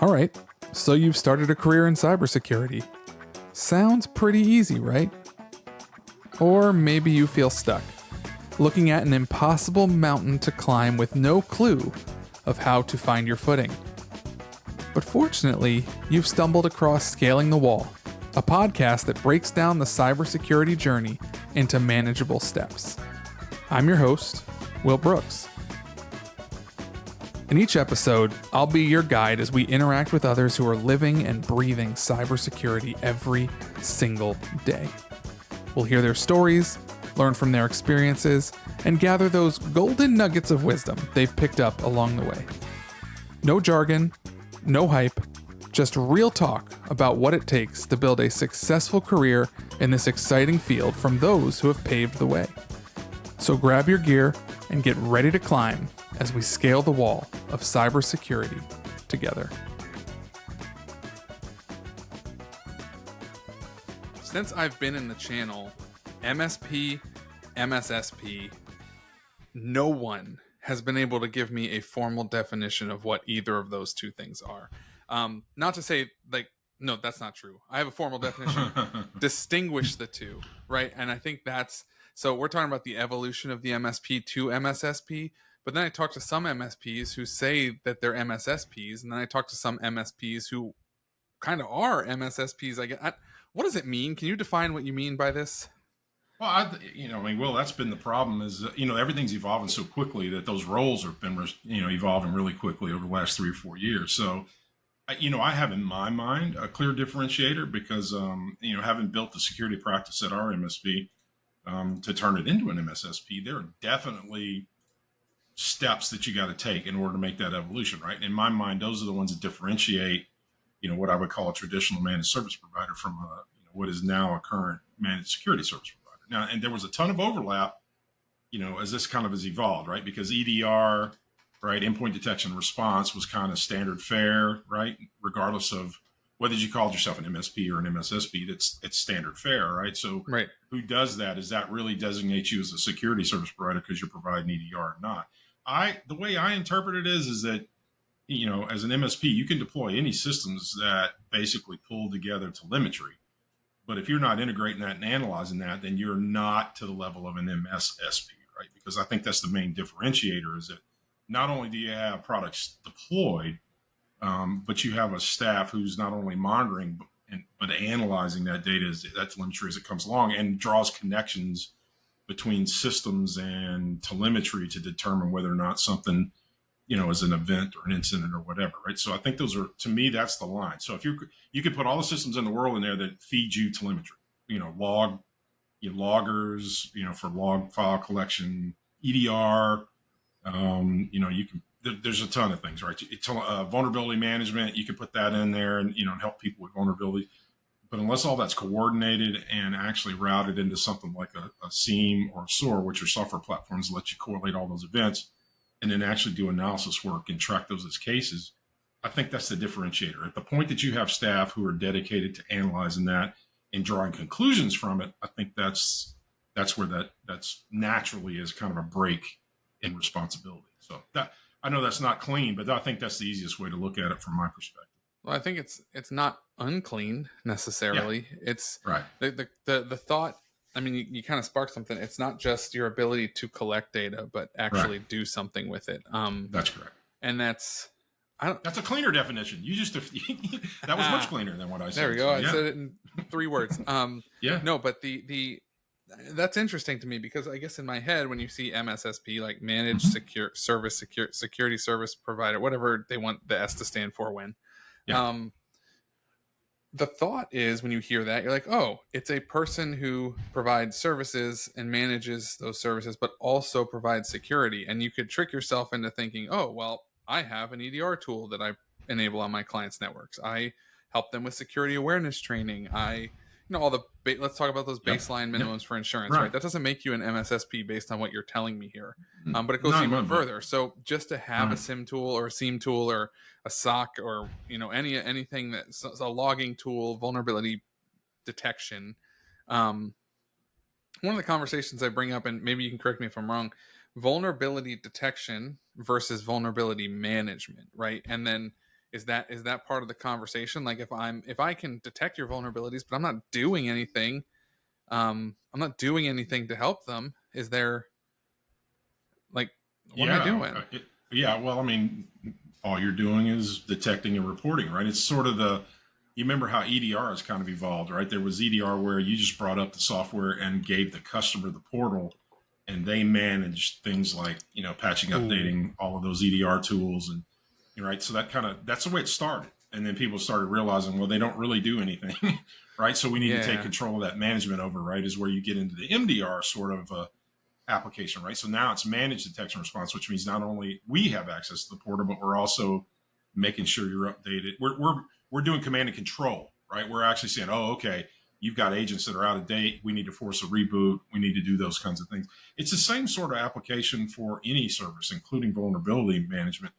All right, so you've started a career in cybersecurity. Sounds pretty easy, right? Or maybe you feel stuck, looking at an impossible mountain to climb with no clue of how to find your footing. But fortunately, you've stumbled across Scaling the Wall, a podcast that breaks down the cybersecurity journey into manageable steps. I'm your host, Will Brooks. In each episode, I'll be your guide as we interact with others who are living and breathing cybersecurity every single day. We'll hear their stories, learn from their experiences, and gather those golden nuggets of wisdom they've picked up along the way. No jargon, no hype, just real talk about what it takes to build a successful career in this exciting field from those who have paved the way. So grab your gear and get ready to climb as we scale the wall of cybersecurity together. Since I've been in the channel, MSP, MSSP, no one has been able to give me a formal definition of what either of those two things are. Not to say, no, that's not true. I have a formal definition. Distinguish the two, right? And I think so we're talking about the evolution of the MSP to MSSP, but then I talk to some MSPs who say that they're MSSPs, and then I talk to some MSPs who kind of are MSSPs. What does it mean? Can you define what you mean by this? Well, Will, that's been the problem is, everything's evolving so quickly that those roles have been, evolving really quickly over the last 3 or 4 years. So, I have in my mind a clear differentiator because, having built the security practice at our MSP to turn it into an MSSP, there are definitely steps that you got to take in order to make that evolution, right? In my mind, those are the ones that differentiate, what I would call a traditional managed service provider from what is now a current managed security service provider. Now, and there was a ton of overlap, as this kind of has evolved, right? Because EDR, right, endpoint detection and response was kind of standard fare, right? Regardless of whether you called yourself an MSP or an MSSP, it's standard fare, right? So right. Who does that? Does that really designate you as a security service provider because you're providing EDR or not? The way I interpret it is that, as an MSP, you can deploy any systems that basically pull together telemetry. But if you're not integrating that and analyzing that, then you're not to the level of an MSSP, right? Because I think that's the main differentiator is that not only do you have products deployed, but you have a staff who's not only monitoring, but analyzing that data, that telemetry as it comes along and draws connections between systems and telemetry to determine whether or not something, is an event or an incident or whatever, right? So I think those are, to me, that's the line. So if you could put all the systems in the world in there that feed you telemetry, loggers, for log file collection, EDR, you can, there's a ton of things, right? Vulnerability management, you can put that in there and, help people with vulnerability. But unless all that's coordinated and actually routed into something like a SIEM or a SOAR, which are software platforms that let you correlate all those events and then actually do analysis work and track those as cases, I think that's the differentiator. At the point that you have staff who are dedicated to analyzing that and drawing conclusions from it, I think that's where that's naturally is kind of a break in responsibility. So that, I know that's not clean, but I think that's the easiest way to look at it from my perspective. Well, I think it's not unclean necessarily. Yeah. It's right. The thought. I mean, you kind of sparked something. It's not just your ability to collect data, but actually do something with it. That's correct. And that's a cleaner definition. You just that was much cleaner than what I said. There we go. I said it in 3 words. Yeah. No, but the that's interesting to me because I guess in my head when you see MSSP, like managed security service provider, whatever they want the S to stand for when. Yeah. The thought is when you hear that, you're like, oh, it's a person who provides services and manages those services, but also provides security. And you could trick yourself into thinking, oh, well, I have an EDR tool that I enable on my clients' networks. I help them with security awareness training. Let's talk about those baseline minimums for insurance, right? That doesn't make you an MSSP based on what you're telling me here, but it goes even further. So just to have a SIM tool or a SIEM tool or a SOC or anything that's a logging tool, vulnerability detection. One of the conversations I bring up, and maybe you can correct me if I'm wrong, vulnerability detection versus vulnerability management, right? And then Is that part of the conversation? Like if I can detect your vulnerabilities, but I'm not doing anything, I'm not doing anything to help them. Is there like what am I Yeah, doing? yeah. Well, I mean, all you're doing is detecting and reporting, right? It's sort of you remember how EDR has kind of evolved, right? There was EDR where you just brought up the software and gave the customer the portal, and they managed things like patching, Ooh, updating all of those EDR tools, and right. So that's the way it started, and then people started realizing, well, they don't really do anything, right? So we need to take yeah. control of that management over, right? Is where you get into the MDR sort of application, right? So now it's managed detection response, which means not only we have access to the portal, but we're also making sure you're updated. We're doing command and control, right? We're actually saying, oh, okay, you've got agents that are out of date. We need to force a reboot. We need to do those kinds of things. It's the same sort of application for any service, including vulnerability management.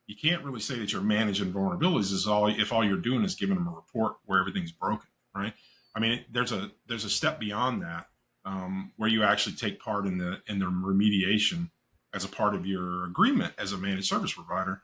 You can't really say that you're managing vulnerabilities if all you're doing is giving them a report where everything's broken, right? I mean, there's a step beyond that, where you actually take part in the remediation as a part of your agreement as a managed service provider,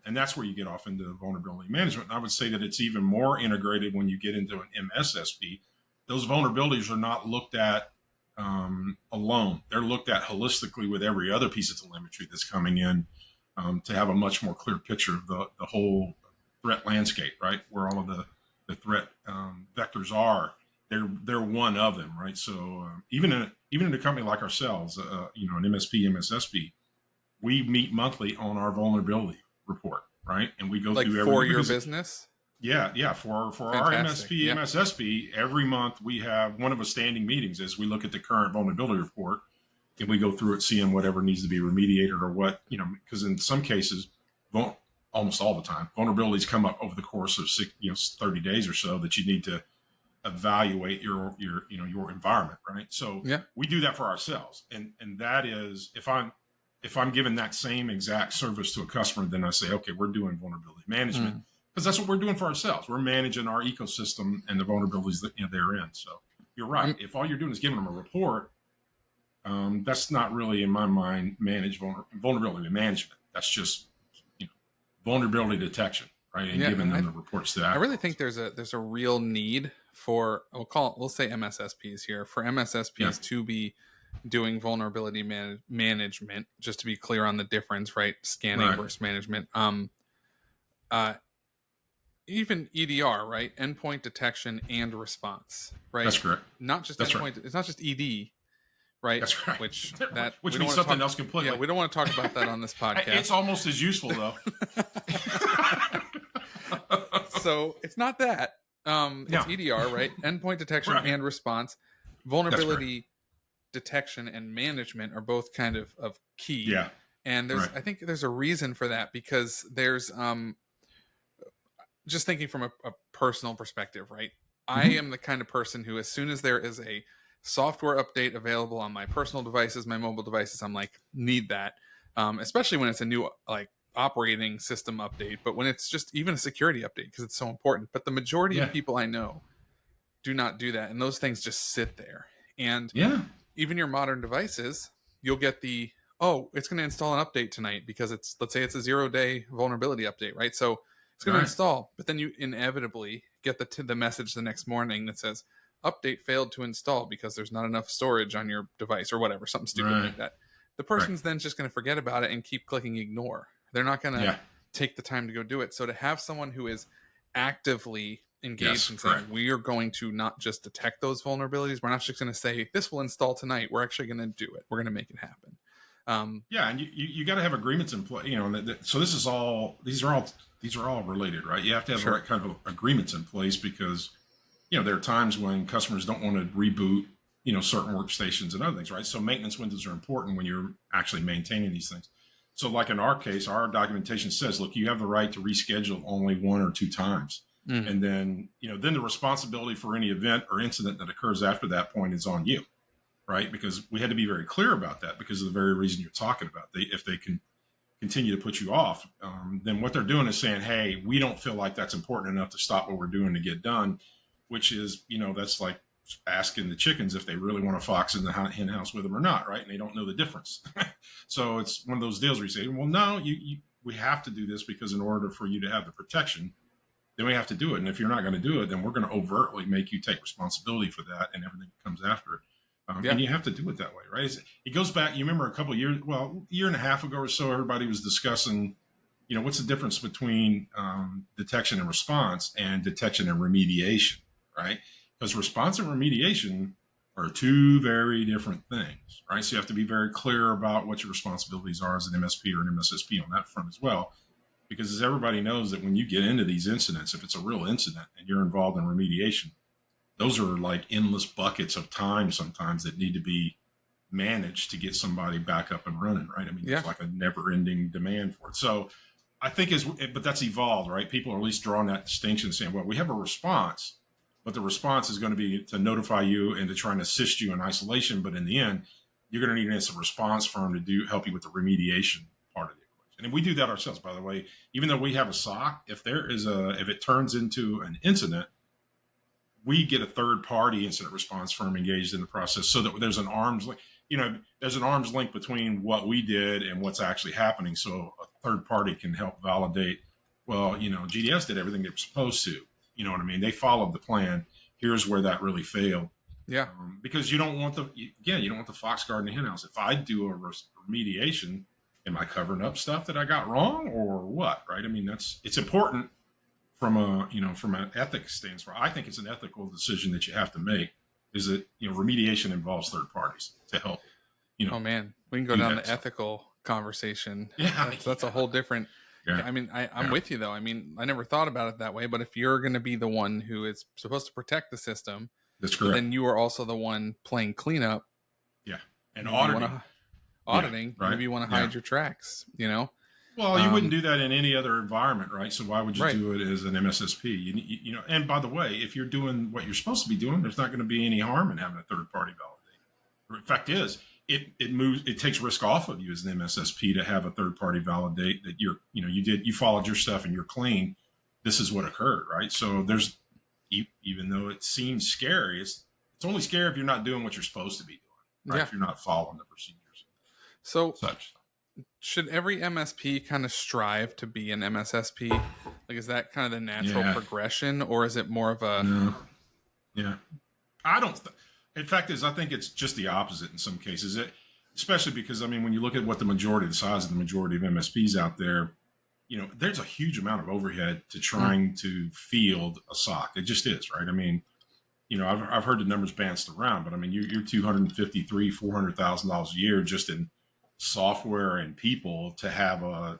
and that's where you get off into vulnerability management. And I would say that it's even more integrated when you get into an MSSP. Those vulnerabilities are not looked at alone; they're looked at holistically with every other piece of telemetry that's coming in, to have a much more clear picture of the whole threat landscape, right? Where all of the threat vectors are. They're one of them, right? So even in a company like ourselves, an MSP, MSSP, we meet monthly on our vulnerability report, right? And we go Like through for everything your because business? yeah, for our Fantastic. MSP, Yeah. MSSP, every month we have one of the standing meetings as we look at the current vulnerability report, and we go through it, seeing whatever needs to be remediated or what, because in some cases, almost all the time, vulnerabilities come up over the course of 30 days or so that you need to evaluate your environment, right? So Yeah. we do that for ourselves, and that is if I'm giving that same exact service to a customer, then I say, okay, we're doing vulnerability management Mm. because that's what we're doing for ourselves. We're managing our ecosystem and the vulnerabilities that they're in. So you're right. I'm If all you're doing is giving them a report, that's not really, in my mind, managed vulnerability management. That's just vulnerability detection, right? And yeah, giving and them the reports to I act really on. think there's a real need for we'll say MSSPs here, for Yeah, MSSPs to be doing vulnerability management, just to be clear on the difference, right? Scanning right. versus management. Uh Even EDR, right? Endpoint detection and response, right? That's correct. Not just That's right. endpoint, it's not just ED, right? That's right. Which that we Which don't means want to something talk, else yeah, completely. we don't want to talk about that on this It's podcast. almost as useful though. So it's not that. No, It's EDR, right? Endpoint detection right. and response. That's correct. Vulnerability detection and management are both kind of key. Yeah, And right. I think there's a reason for that, because there's just thinking from a personal perspective, right? I Mm-hmm. am the kind of person who, as soon as there is a software update available on my personal devices, my mobile devices, I'm like, need that. Especially when it's a new like operating system update, but when it's just even a security update, because it's so important. But the majority of Yeah, people I know do not do that, and those things just sit there. And yeah, even your modern devices, you'll get the, oh, it's going to install an update tonight because it's, let's say it's a 0-day vulnerability update, right? So it's going to right. install, but then you inevitably get the message the next morning that says update failed to install because there's not enough storage on your device or whatever, something stupid Right. like that. The Right. person's then just going to forget about it and keep clicking ignore. They're not going to Yeah. take the time to go do it. So to have someone who is actively engaged Yes. in saying, Correct. we are going to not just detect those vulnerabilities, we're not just going to say this will install tonight, we're actually going to do it, we're going to make it happen. Yeah, and you got to have agreements in place. So this is all. These are all related, right? You have to have the Sure. right kind of agreements in place because there are times when customers don't want to reboot certain workstations and other things, right? So maintenance windows are important when you're actually maintaining these things. So like in our case, our documentation says, look, you have the right to reschedule only one or two times. Mm. And then the responsibility for any event or incident that occurs after that point is on you, right? Because we had to be very clear about that because of the very reason you're talking about. If they can continue to put you off, then what they're doing is saying, hey, we don't feel like that's important enough to stop what we're doing to get done, which is, that's like asking the chickens if they really want a fox in the hen house with them or not, right? And they don't know the difference. So it's one of those deals where you say, well, no, we have to do this because in order for you to have the protection, then we have to do it. And if you're not going to do it, then we're going to overtly make you take responsibility for that and everything that comes after it. Yeah. And you have to do it that way, right? It goes back. You remember a couple of years, well, a year and a half ago or so, everybody was discussing, what's the difference between detection and response and detection and remediation, right? Because response and remediation are two very different things, right? So you have to be very clear about what your responsibilities are as an MSP or an MSSP on that front as well. Because as everybody knows that when you get into these incidents, if it's a real incident and you're involved in remediation, those are like endless buckets of time sometimes that need to be managed to get somebody back up and running, right? I mean, It's like a never ending demand for it. So I think but that's evolved, right? People are at least drawing that distinction saying, well, we have a response, but the response is going to be to notify you and to try and assist you in isolation. But in the end, you're going to need an instant response firm to help you with the remediation part of the equation. And we do that ourselves, by the way. Even though we have a SOC, if it turns into an incident, we get a third party incident response firm engaged in the process so that there's an arm's length. There's an arm's length between what we did and what's actually happening. So a third party can help validate, well, GDS did everything they were supposed to. You know what I mean? They followed the plan. Here's where that really failed. Yeah. Because you don't want the fox guarding the hen house. If I do a remediation, am I covering up stuff that I got wrong or what? Right? I mean, it's important from an ethics standpoint. I think it's an ethical decision that you have to make. Is that remediation involves third parties to help. Oh man, we can go down the ethical conversation. Yeah, that's a whole different. Yeah. I mean, I'm with you though. I mean, I never thought about it that way. But if you're going to be the one who is supposed to protect the system, that's correct. Then you are also the one playing cleanup. Yeah, and auditing. Right. Maybe you want to hide your tracks. Well, you wouldn't do that in any other environment, right? So why would you do it as an MSSP? And by the way, if you're doing what you're supposed to be doing, there's not going to be any harm in having a third party validate. The fact is, it takes risk off of you as an MSSP to have a third party validate that you followed your stuff and you're clean. This is what occurred, right? So even though it seems scary, it's only scary if you're not doing what you're supposed to be doing, right? If you're not following the procedures. So should every MSP kind of strive to be an MSSP? Like, is that kind of the natural progression, or is it more of a? No. Yeah, I don't. In fact, I think it's just the opposite in some cases. Especially because when you look at what the size of the majority of MSPs out there, there's a huge amount of overhead to trying to field a SOC. It just is, right? I've heard the numbers bounced around, but you're $253,000, $400,000 a year just in software and people to have the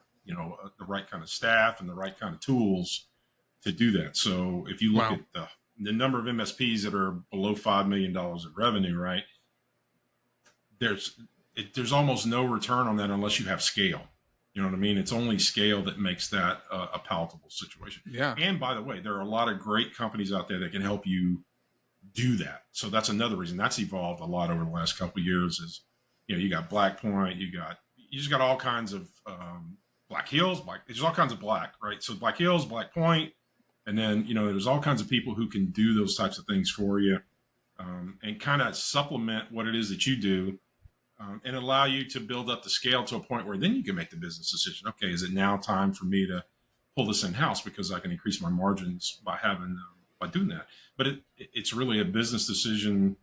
right kind of staff and the right kind of tools to do that. So if you look at the number of MSPs that are below $5 million in revenue, right, there's almost no return on that unless you have scale. You know what I mean? It's only scale that makes that a palatable situation. Yeah. And by the way, there are a lot of great companies out there that can help you do that. So that's another reason that's evolved a lot over the last couple of years is, you got Blackpoint, you just got all kinds of Black Hills, there's all kinds of black, right? So Black Hills, Blackpoint, and then, there's all kinds of people who can do those types of things for you and kind of supplement what it is that you do and allow you to build up the scale to a point where then you can make the business decision. Okay, is it now time for me to pull this in-house because I can increase my margins by doing that? But it's really a business decision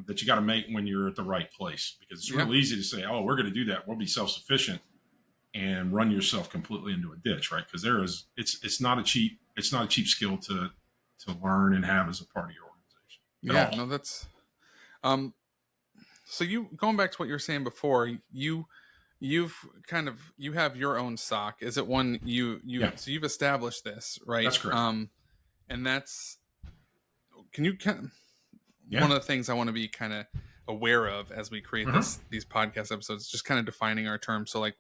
that you got to make when you're at the right place, because it's real easy to say, oh, we're going to do that. We'll be self-sufficient and run yourself completely into a ditch, right? Because it's not a cheap skill to learn and have as a part of your organization. No, that's, so you, going back to what you were saying before, you have your own SOC. Is it one so you've established this, right? That's correct. And that's, can you one of the things I want to be kind of aware of as we create these podcast episodes, just kind of defining our terms. So like,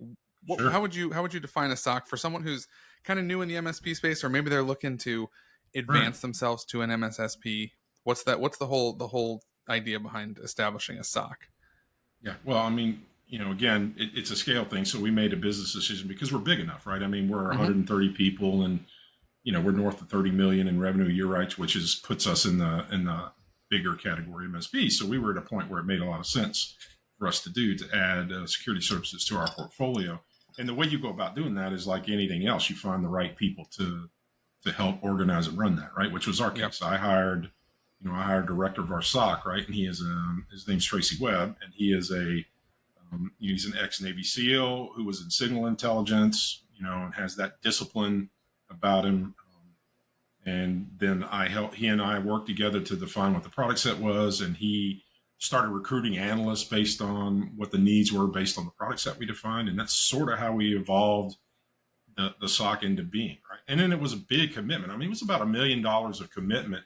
how would you define a SOC for someone who's kind of new in the MSP space, or maybe they're looking to advance themselves to an MSSP? What's the whole idea behind establishing a SOC? Yeah. Well, again, it's a scale thing. So we made a business decision because we're big enough, right? We're 130 people and, we're north of 30 million in revenue a year, right? Which puts us in the bigger category MSP. So we were at a point where it made a lot of sense for us to add security services to our portfolio. And the way you go about doing that is like anything else. You find the right people to help organize and run that, right? Which was our case. Yep. I hired director of our SOC, right? And he is his name's Tracy Webb, and he is he's an ex-Navy SEAL who was in signal intelligence, and has that discipline about him. And then he and I worked together to define what the product set was, and he started recruiting analysts based on what the needs were based on the product set we defined. And that's sort of how we evolved the SOC into being, right? And then it was a big commitment. I mean, it was about $1 million of commitment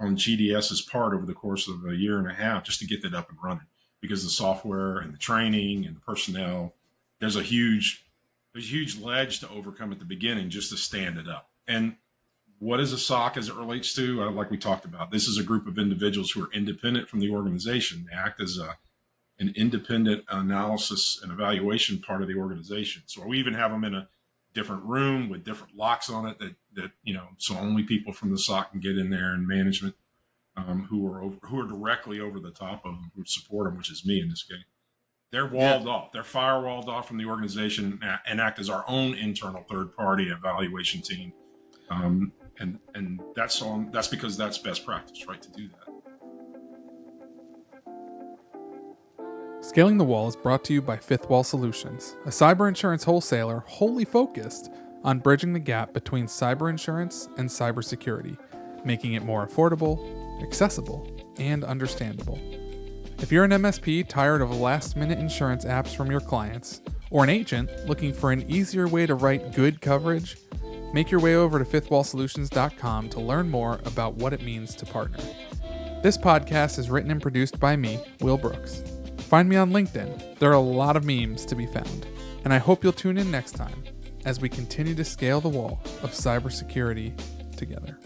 on GDS's part over the course of a year and a half just to get that up and running, because the software and the training and the personnel, there's a huge ledge to overcome at the beginning just to stand it up. And what is a SOC as it relates to, like we talked about, this is a group of individuals who are independent from the organization. They act as an independent analysis and evaluation part of the organization. So we even have them in a different room with different locks on it that so only people from the SOC can get in there, and management who are directly over the top of them, who support them, which is me in this case. They're walled off. They're firewalled off from the organization and act as our own internal third-party evaluation team. And that's because that's best practice, right, to do that. Scaling the Wall is brought to you by FifthWall Solutions, a cyber insurance wholesaler wholly focused on bridging the gap between cyber insurance and cybersecurity, making it more affordable, accessible, and understandable. If you're an MSP tired of last-minute insurance apps from your clients, or an agent looking for an easier way to write good coverage, make your way over to FifthWallSolutions.com to learn more about what it means to partner. This podcast is written and produced by me, Will Brooks. Find me on LinkedIn. There are a lot of memes to be found, and I hope you'll tune in next time as we continue to scale the wall of cybersecurity together.